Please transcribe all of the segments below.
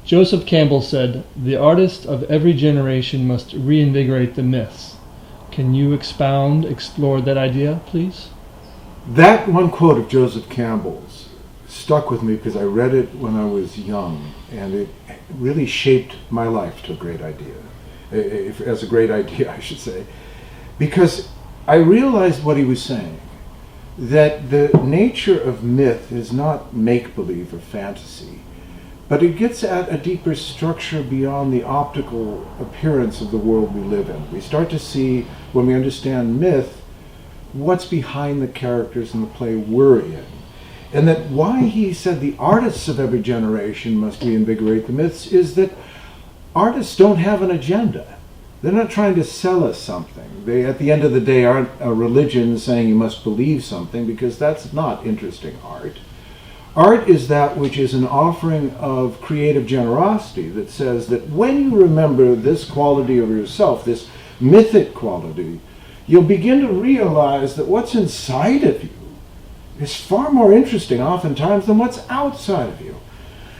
Joseph Campbell said, "The artist of every generation must reinvigorate the myths." Can you explore that idea, please? That one quote of Joseph Campbell's stuck with me because I read it when I was young, and it really shaped my life to a great idea. As a great idea, I should say. Because I realized what he was saying, that the nature of myth is not make-believe or fantasy, but it gets at a deeper structure beyond the optical appearance of the world we live in. We start to see, when we understand myth, what's behind the characters in the play we're in. And that why he said the artists of every generation must reinvigorate the myths is that artists don't have an agenda. They're not trying to sell us something. They, at the end of the day, aren't a religion saying you must believe something, because that's not interesting art. Art is that which is an offering of creative generosity that says that when you remember this quality of yourself, this mythic quality, you'll begin to realize that what's inside of you is far more interesting oftentimes than what's outside of you.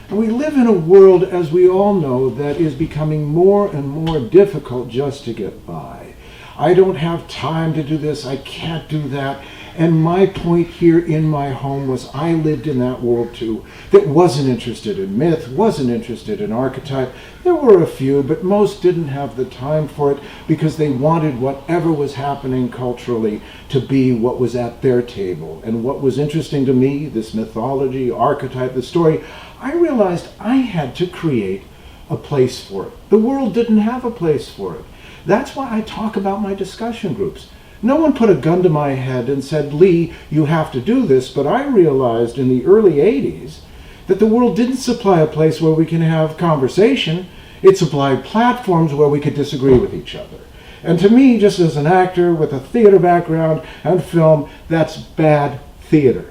And we live in a world, as we all know, that is becoming more and more difficult just to get by. I don't have time to do this, I can't do that. And my point here in my home was I lived in that world too, that wasn't interested in myth, wasn't interested in archetype. There were a few, but most didn't have the time for it because they wanted whatever was happening culturally to be what was at their table. And what was interesting to me, this mythology, archetype, the story, I realized I had to create a place for it. The world didn't have a place for it. That's why I talk about my discussion groups. No one put a gun to my head and said, "Leigh, you have to do this," but I realized in the early 80s that the world didn't supply a place where we can have conversation. It supplied platforms where we could disagree with each other. And to me, just as an actor with a theater background and film, that's bad theater,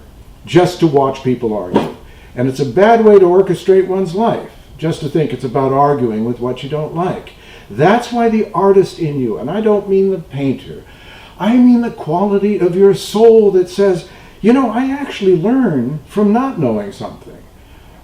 just to watch people argue. And it's a bad way to orchestrate one's life, just to think it's about arguing with what you don't like. That's why the artist in you, and I don't mean the painter, I mean the quality of your soul that says, you know, I actually learn from not knowing something.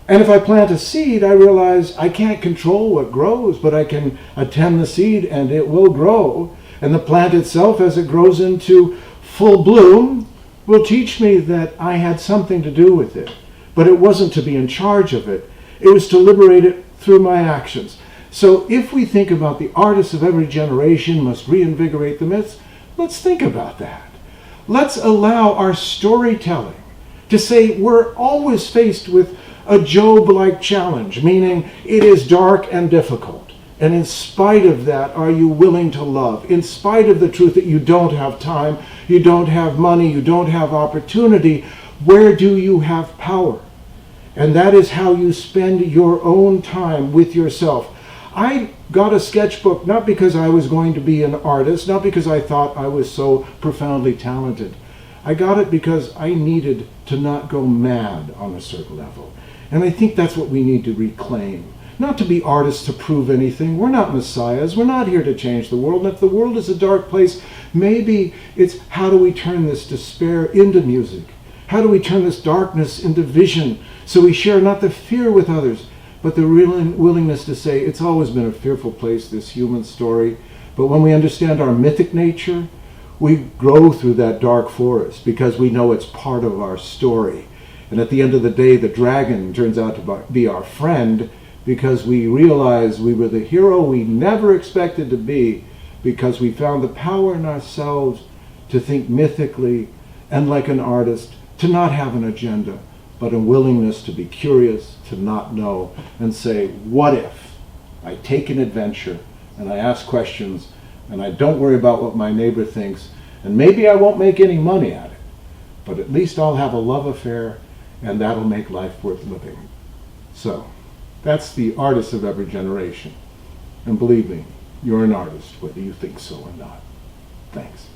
And if I plant a seed, I realize I can't control what grows, but I can attend the seed and it will grow. And the plant itself, as it grows into full bloom, will teach me that I had something to do with it. But it wasn't to be in charge of it. It was to liberate it through my actions. So if we think about the artists of every generation must reinvigorate the myths, let's think about that. Let's allow our storytelling to say we're always faced with a Job-like challenge, meaning it is dark and difficult. And in spite of that, are you willing to love? In spite of the truth that you don't have time, you don't have money, you don't have opportunity, where do you have power? And that is how you spend your own time with yourself. I got a sketchbook not because I was going to be an artist, not because I thought I was so profoundly talented. I got it because I needed to not go mad on a certain level. And I think that's what we need to reclaim. Not to be artists to prove anything. We're not messiahs. We're not here to change the world. And if the world is a dark place, maybe it's how do we turn this despair into music? How do we turn this darkness into vision so we share not the fear with others, but the real willingness to say it's always been a fearful place, this human story. But when we understand our mythic nature, we grow through that dark forest because we know it's part of our story. And at the end of the day, the dragon turns out to be our friend because we realize we were the hero we never expected to be because we found the power in ourselves to think mythically and like an artist, to not have an agenda, but a willingness to be curious, to not know, and say, what if I take an adventure and I ask questions and I don't worry about what my neighbor thinks, and maybe I won't make any money at it, but at least I'll have a love affair and that'll make life worth living. So that's the artist of every generation. And believe me, you're an artist, whether you think so or not. Thanks.